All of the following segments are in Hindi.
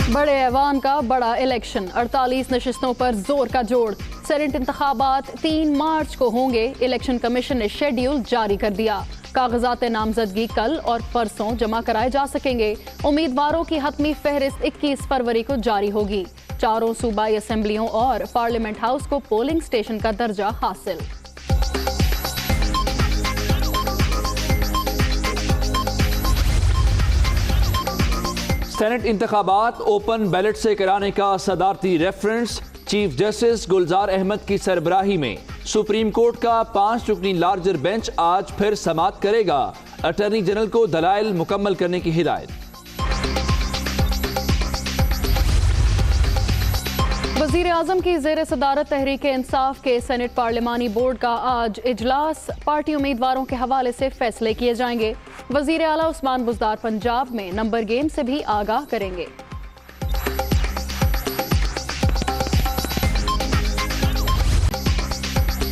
बड़े ऐवान का बड़ा इलेक्शन, 48 नशिस्तों पर जोर का जोड़। सेनेट इंतखाबात 3 मार्च को होंगे। इलेक्शन कमीशन ने शेड्यूल जारी कर दिया। कागजात नामजदगी कल और परसों जमा कराए जा सकेंगे। उम्मीदवारों की हतमी फहरिस्त 21 फरवरी को जारी होगी। चारों सूबाई असेंबलियों और पार्लियामेंट हाउस को पोलिंग स्टेशन का दर्जा हासिल। सेनेट इंतखाबात ओपन बैलेट से कराने का सदारती रेफरेंस। चीफ जस्टिस गुलजार अहमद की सरबराही में सुप्रीम कोर्ट का 5 रुकनी लार्जर बेंच आज फिर समाअत करेगा। अटॉर्नी जनरल को दलाइल मुकम्मल करने की हिदायत। वजीर आजम की जेर सदारत तहरीक इंसाफ के सेनेट पार्लिमानी बोर्ड का आज इजलास। पार्टी उम्मीदवारों के हवाले से फैसले किए जाएंगे। वजीर आला उस्मान बुज़दार पंजाब में नंबर गेम से भी आगाह करेंगे।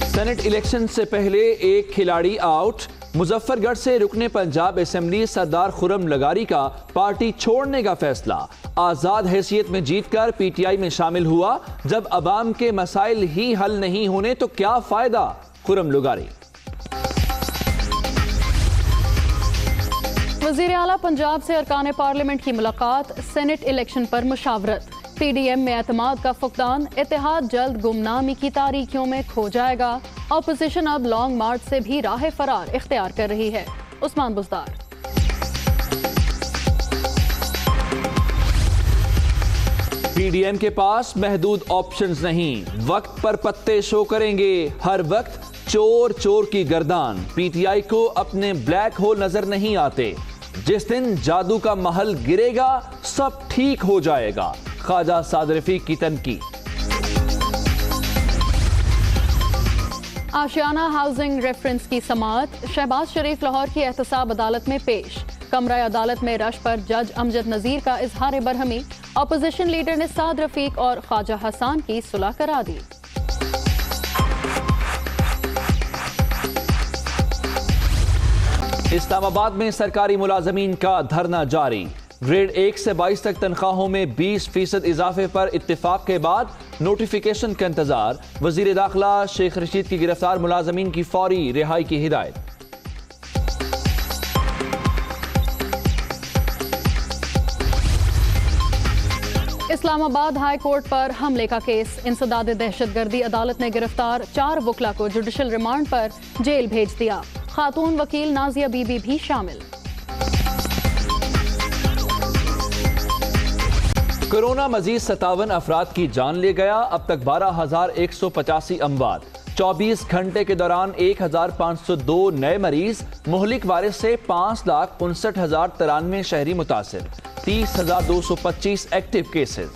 सेनेट इलेक्शन से पहले एक खिलाड़ी आउट। मुजफ्फरगढ़ से रुकने पंजाब असेंबली सरदार खुर्रम लगारी का पार्टी छोड़ने का फैसला। आजाद हैसियत में जीतकर पीटीआई में शामिल हुआ। जब अवाम के मसाइल ही हल नहीं होने तो क्या फायदा, खुर्रम लगारी। वजीर आला पंजाब से अरकान पार्लियामेंट की मुलाकात। सेनेट इलेक्शन पर मुशावरत। पीडीएम में एतमाद का फुकदान। इत्तेहाद जल्द गुमनामी की तारीखियों में खो जाएगा। ऑपोजिशन अब लॉन्ग मार्च से भी राह फरार इख्तियार कर रही है। उस्मान बुज़दार। पीडीएम के पास महदूद ऑप्शंस नहीं, वक्त पर पत्ते शो करेंगे। हर वक्त चोर चोर की गर्दान। पीटीआई को अपने ब्लैक होल नजर नहीं आते। जिस दिन जादू का महल गिरेगा सब ठीक हो जाएगा। ख्वाजा साद रफीक की तनकीद। आशियाना हाउसिंग रेफरेंस की समाअत। शहबाज शरीफ लाहौर की एहतसाब अदालत में पेश। कमरा अदालत में रश पर जज अमजद नजीर का इजहार बरहमी। अपोजिशन लीडर ने साद रफीक और ख्वाजा हसन की सुलह करा दी। इस्लामाबाद में सरकारी मुलाजमीन का धरना जारी। ग्रेड 1 से 22 तक तनख्वाहों में 20% इजाफे पर इत्तेफाक के बाद नोटिफिकेशन का इंतजार। वजीर दाखिला शेख रशीद की गिरफ्तार मुलाजमीन की फौरी रिहाई की हिदायत। इस्लामाबाद हाई कोर्ट पर हमले का केस। इंसदाद दहशतगर्दी अदालत ने गिरफ्तार 4 वकला को जुडिशल रिमांड पर जेल भेज दिया। खातून वकील नाजिया बीबी भी शामिल। कोरोना मजीद 57 अफराद की जान ले गया। अब तक 12,185 अमवात। 24 घंटे के दौरान 1,502 नए मरीज। मुहलिक वायरस से 5,59,093 शहरी मुतासिर। 30,225 एक्टिव केसेस।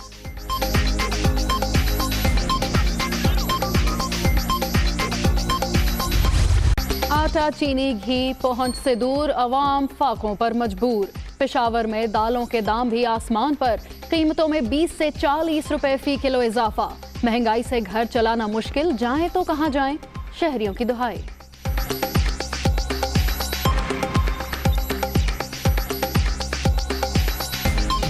आटा, चीनी, घी पहुंच से दूर। अवाम फाकों पर मजबूर। पेशावर में दालों के दाम भी आसमान पर। कीमतों में 20 से 40 रुपए फी किलो इजाफा। महंगाई से घर चलाना मुश्किल, जाएं तो कहां जाएं, शहरियों की दुहाई।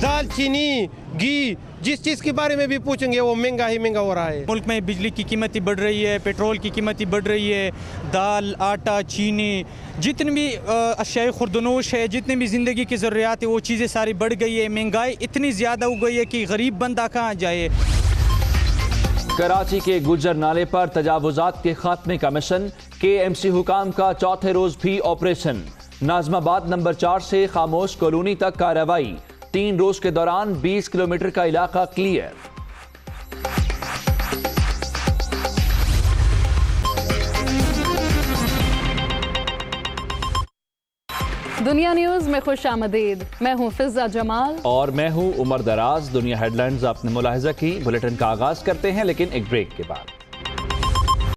दाल, चीनी, घी, जिस चीज के बारे में भी पूछेंगे वो महंगा ही महंगा हो रहा है। मुल्क में बिजली की कीमत बढ़ रही है, पेट्रोल की कीमत बढ़ रही है, दाल, आटा, चीनी, जितनी भी अशिया खुर्दनोश है, जितनी भी ज़िंदगी की ज़रूरियात है वो चीज़ें सारी बढ़ गई है। महंगाई इतनी ज़्यादा हो गई है कि गरीब बंदा कहाँ जाए। कराची के गुज्जर नाले पर तजावुजात के खात्मे का मिशन। KMC हुकाम का चौथे रोज भी ऑपरेशन। नाजमाबाद नंबर 4 से खामोश कॉलोनी तक कार्रवाई। 3 रोज के दौरान 20 किलोमीटर का इलाका क्लियर। दुनिया न्यूज में खुश आमदीद। मैं हूं फिजा जमाल और मैं हूं उमर दराज। दुनिया हेडलाइंस आपने मुलाहिजा की। बुलेटिन का आगाज करते हैं लेकिन एक ब्रेक के बाद।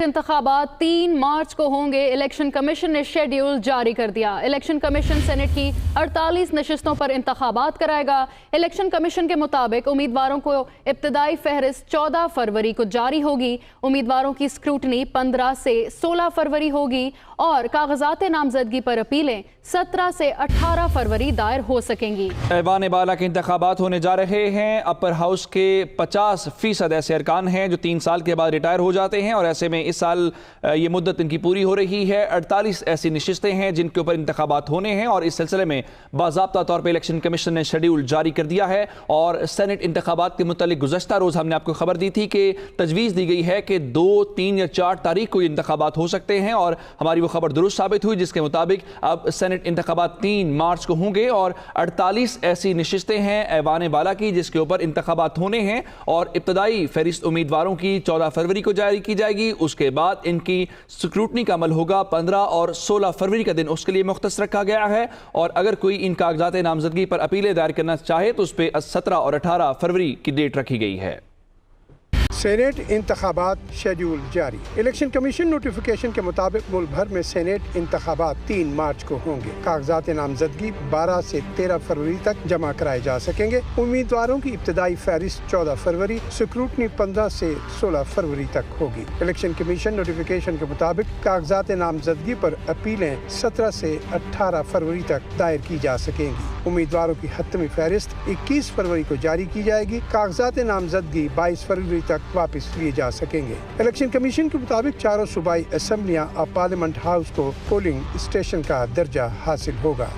इंतखाबात 3 मार्च को होंगे। इलेक्शन कमीशन ने शेड्यूल जारी कर दिया। इलेक्शन कमीशन सेनेट की 48 नशिस्तों पर इंतखाबात कराएगा। इलेक्शन कमीशन के मुताबिक उम्मीदवारों को इब्तदाई फहरिस्त 14 फरवरी को जारी होगी। उम्मीदवारों की स्क्रूटनी 15 से 16 फरवरी होगी और कागजात नामजदगी पर अपीलें 17 से 18 फरवरी दायर हो सकेंगी। ऐवान बाला के इंतखाबात होने जा रहे हैं। अपर हाउस के 50% ऐसे अरकान हैं जो 3 साल के बाद रिटायर हो जाते हैं और ऐसे में इस साल ये मुद्दत इनकी पूरी हो रही है। 48 ऐसी नशिस्तें हैं जिनके ऊपर इंतखाबात होने हैं और इस सिलसिले में बाज़ाब्ता तौर पर इलेक्शन कमीशन ने शेड्यूल जारी कर दिया है। और सेनेट इंतखाबात के मुतालिक गुज़श्ता रोज़ हमने आपको खबर दी थी कि तजवीज़ दी गई है कि 2, 3 या 4 तारीख को ये इंतखाबात हो सकते हैं और हमारी वो खबर दुरुस्त साबित हुई, जिसके मुताबिक अब सेनेट इंतखाबात 3 मार्च को होंगे और 48 ऐसी नशिस्तें हैं ऐवान बाला की जिसके ऊपर इंतखाबात होने हैं और इब्तदाई फहरिस्त उम्मीदवारों की 14 फरवरी को जारी की जाएगी। उसके बाद इनकी स्क्रूटनी का अमल होगा 15 और 16 फरवरी का दिन उसके लिए मुख्तस रखा गया है और अगर कोई इन कागजात नामजदगी पर अपीलें दायर करना चाहे तो उस पर 17 और 18 फरवरी की डेट रखी गई है। सेनेट इंतखाबात शेड्यूल जारी। इलेक्शन कमीशन नोटिफिकेशन के मुताबिक मुल्क भर में सेनेट इंतखाबात 3 मार्च को होंगे। कागजात नामजदगी 12 से 13 फरवरी तक जमा कराए जा सकेंगे। उम्मीदवारों की इब्तदाई फहरिस्त 14 फरवरी, स्क्रूटनी 15 से 16 फरवरी तक होगी। इलेक्शन कमीशन नोटिफिकेशन के मुताबिक कागजात नामजदगी पर अपीलें 17 से 18 फरवरी तक दायर की जा सकेंगी। उम्मीदवारों की हतमी फहरिस्त 21 फरवरी को जारी की जाएगी। कागजात नामजदगी 22 फरवरी तक वापस लिए जा सकेंगे। इलेक्शन कमीशन के मुताबिक चारों सूबाई असम्बलियां और पार्लियामेंट हाउस को पोलिंग स्टेशन का दर्जा हासिल होगा।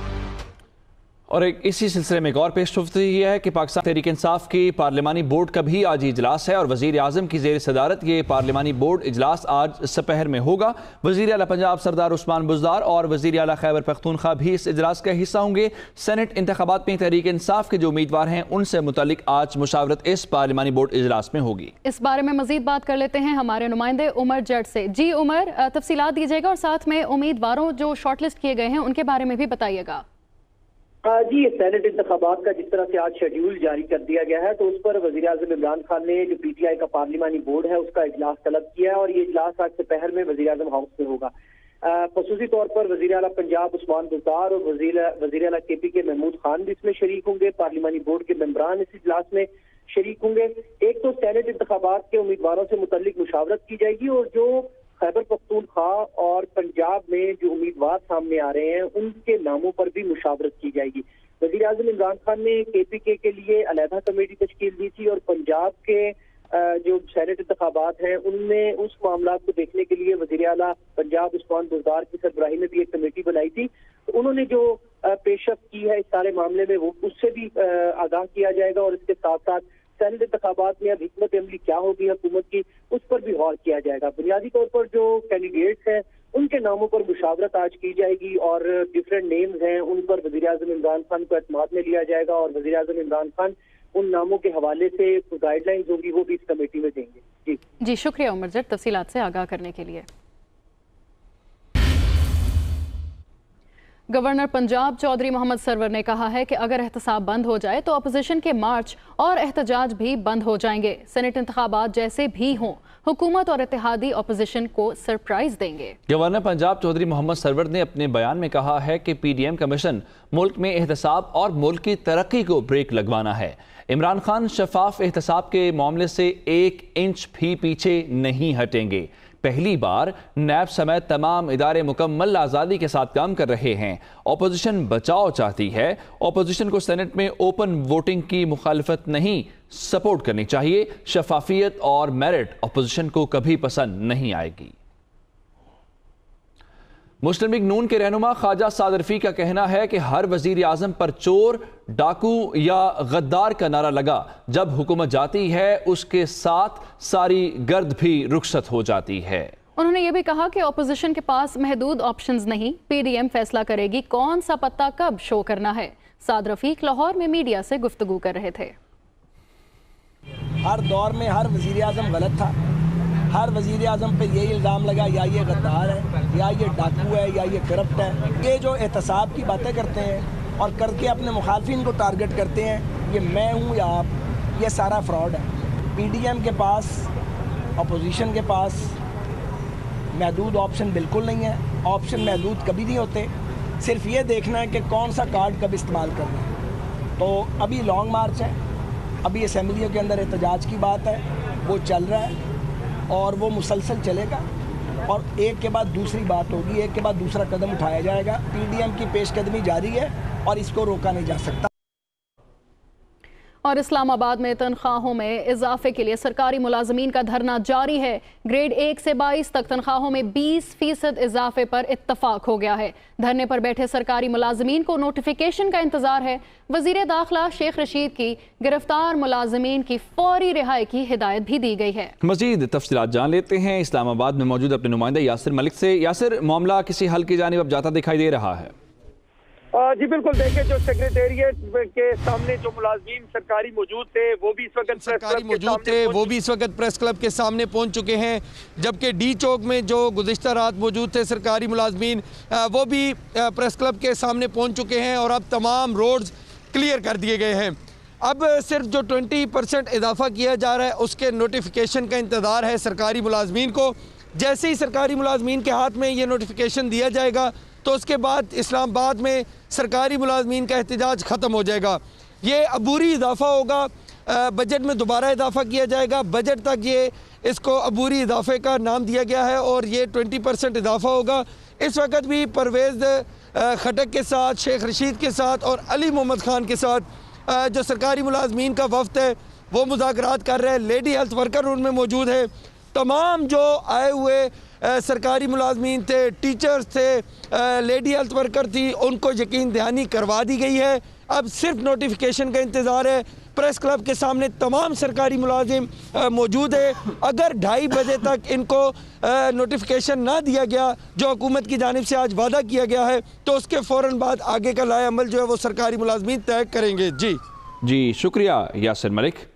और एक इसी सिलसिले में एक और पेशरफ्त यह है कि पाकिस्तान तहरीक इंसाफ की पार्लिमानी बोर्ड का भी आज इजलास है और वज़ीर आज़म की ज़ेर सदारत ये पार्लिमानी बोर्ड इजलास आज सपहर में होगा। वज़ीर आला पंजाब सरदार उस्मान बुज़दार और वज़ीर आला खैबर पख्तूनख्वा भी इस इजलास का हिस्सा होंगे। सेनेट इंतखाबात में तहरीक इंसाफ के जो उम्मीदवार हैं उनसे मुतालिक आज मुशावरत इस पार्लिमानी बोर्ड इजलास में होगी। इस बारे में मजीद बात कर लेते हैं हमारे नुमाइंदे उमर जट से। जी उमर, तफसीलात दीजिएगा और साथ में उम्मीदवारों जो शॉर्टलिस्ट किए गए हैं उनके बारे में भी बताइएगा। जी, सेनेट इंतखाबात का जिस तरह से आज शेड्यूल जारी कर दिया गया है तो उस पर वज़ीर आज़म इमरान खान ने जो PTI का पार्लिमानी बोर्ड है उसका इजलास तलब किया है और ये इजलास आज दोपहर में वज़ीर आज़म हाउस में होगा। खसूसी तौर पर वज़ीर आला पंजाब उस्मान बुज़दार और वज़ीर आला KPK महमूद खान भी इसमें शरीक होंगे। पार्लिमानी बोर्ड के मेंबरान इस इजलास में शरीक होंगे। एक तो सेनेट इंतखाबात के उम्मीदवारों से मुतल्लिक मुशावरत की जाएगी और जो खैबर पख्तूनख्वा और पंजाब में जो उम्मीदवार सामने आ रहे हैं उनके नामों पर भी मुशावरत की जाएगी। वज़ीर आज़म इमरान खान ने KPK के लिए अलहदा कमेटी तश्कील दी थी और पंजाब के जो सेनेट इंतखाबात हैं उनमें उस मामला को देखने के लिए वज़ीर आला पंजाब उस्मान बुज़दार की सरबराही में भी एक कमेटी बनाई थी। तो उन्होंने जो पेशरफ की है इस सारे मामले में वो उससे भी आगाह किया जाएगा और इसके साथ साथ सेनेट इंतखाबात में अब हिकमत अमली क्या होगी हुकूमत की उस पर भी गौर किया जाएगा। बुनियादी तौर पर जो कैंडिडेट्स हैं उनके नामों पर मुशावरत आज की जाएगी और डिफरेंट नेम्स हैं उन पर वज़ीर आज़म इमरान खान को एतमाद में लिया जाएगा और वज़ीर आज़म इमरान खान उन नामों के हवाले से गाइडलाइंस होगी वो भी इस कमेटी में देंगे। जी शुक्रिया उमर जट तफसीलात से आगाह करने के लिए। गवर्नर पंजाब चौधरी मोहम्मद सरवर ने कहा है कि अगर एहतसाब बंद हो जाए तो अपोजिशन के मार्च और एहतजाज भी बंद हो जाएंगे। सेनेट इंतखाबात जैसे भी हों हुकूमत और इत्तेहादी अपोजिशन को सरप्राइज देंगे। गवर्नर पंजाब चौधरी मोहम्मद सरवर ने अपने बयान में कहा है कि PDM का मिशन मुल्क में एहतसाब और मुल्क की तरक्की को ब्रेक लगवाना है। इमरान खान शफाफ एहतसाब के मामले से 1 इंच भी पीछे नहीं हटेंगे। पहली बार नैब समेत तमाम इदारे मुकम्मल आज़ादी के साथ काम कर रहे हैं। अपोजिशन बचाव चाहती है। अपोजिशन को सेनेट में ओपन वोटिंग की मुखालफत नहीं सपोर्ट करनी चाहिए। शफाफियत और मेरिट अपोजिशन को कभी पसंद नहीं आएगी। मुस्लिम लीग नून के रहनुमा ख्वाजा सादर रफी का कहना है कि हर वजीर आजम पर चोर, डाकू या गद्दार का नारा लगा जब हुकूमत जाती है उसके साथ सारी गर्द भी रुखसत हो जाती है। उन्होंने ये भी कहा कि ऑपोजिशन के पास महदूद ऑप्शंस नहीं, PDM फैसला करेगी कौन सा पत्ता कब शो करना है। सादर रफीक लाहौर में मीडिया से गुफ्तगू कर रहे थे। हर दौर में हर वजीर आजम गलत था। हर वजीर आजम पे यही इल्ज़ाम लगा या ये गद्दार है या ये डाकू है या ये करप्ट है। ये जो एहतसाब की बातें करते हैं और करके अपने मुखालफिन को टारगेट करते हैं, ये मैं हूँ या आप, ये सारा फ्रॉड है। PDM के पास, अपोजिशन के पास महदूद ऑप्शन बिल्कुल नहीं है, ऑप्शन महदूद कभी नहीं होते, सिर्फ ये देखना है कि कौन सा कार्ड कब इस्तेमाल करना है। तो अभी लॉन्ग मार्च है, अभी असम्बलियों के अंदर एहतजाज की बात है, वो चल रहा है और वो मुसलसल चलेगा और एक के बाद दूसरी बात होगी, एक के बाद दूसरा कदम उठाया जाएगा। पीडीएम की पेशकदमी जारी है और इसको रोका नहीं जा सकता। और इस्लामाबाद में तनख्वाहों में इजाफे के लिए सरकारी मुलाजमीन का धरना जारी है। ग्रेड 1 से 22 तक तनख्वाहों में 20% इजाफे पर इत्तफाक हो गया है। धरने पर बैठे सरकारी मुलाजमीन को नोटिफिकेशन का इंतजार है। वजीर दाखिला शेख रशीद की गिरफ्तार मुलाजमीन की फौरी रिहाई की हिदायत भी दी गई है। मजीद तफसीलात जान लेते हैं इस्लामाबाद में मौजूद अपने नुमाइंदा यासिर मलिक से। यासिर, मामला किसी हल की जानिब अब जाता दिखाई दे रहा है? जी बिल्कुल, देखिए जो सेक्रेटेरिएट के सामने जो मुलाजिम सरकारी मौजूद थे वो भी इस वक्त प्रेस क्लब के सामने पहुंच चुके हैं, जबकि डी चौक में जो गुज़िश्ता रात मौजूद थे सरकारी मुलाजमीन वो भी प्रेस क्लब के सामने पहुंच चुके हैं और अब तमाम रोड्स क्लियर कर दिए गए हैं। अब सिर्फ जो 20% इजाफा किया जा रहा है उसके नोटिफिकेशन का इंतज़ार है सरकारी मुलाजमीन को। जैसे ही सरकारी मुलाजमीन के हाथ में ये नोटिफिकेशन दिया जाएगा तो उसके बाद इस्लामाबाद में सरकारी मुलाजमीन का एहतजाज ख़त्म हो जाएगा। ये अबूरी इजाफा होगा, बजट में दोबारा इजाफा किया जाएगा। बजट तक ये इसको अबूरी इजाफे का नाम दिया गया है और ये 20% इजाफा होगा। इस वक्त भी परवेज़ खटक के साथ, शेख रशीद के साथ और अली मोहम्मद ख़ान के साथ जो सरकारी मुलाजमीन का वफ्द है वो मुज़ाकरात कर रहे हैं। लेडी हेल्थ वर्कर उनमें मौजूद है। तमाम जो आए हुए सरकारी मुलाजमीन थे, टीचर्स थे, लेडी हेल्थ वर्कर थी, उनको यकीन दहानी करवा दी गई है। अब सिर्फ नोटिफिकेशन का इंतज़ार है। प्रेस क्लब के सामने तमाम सरकारी मुलाजिम मौजूद है। अगर 2:30 बजे तक इनको नोटिफिकेशन ना दिया गया जो हुकूमत की जानिब से आज वादा किया गया है तो उसके फ़ौरन बाद आगे का लाए अमल जो है वो सरकारी मुलाजमीन तय करेंगे। जी शुक्रिया यासिर मलिक।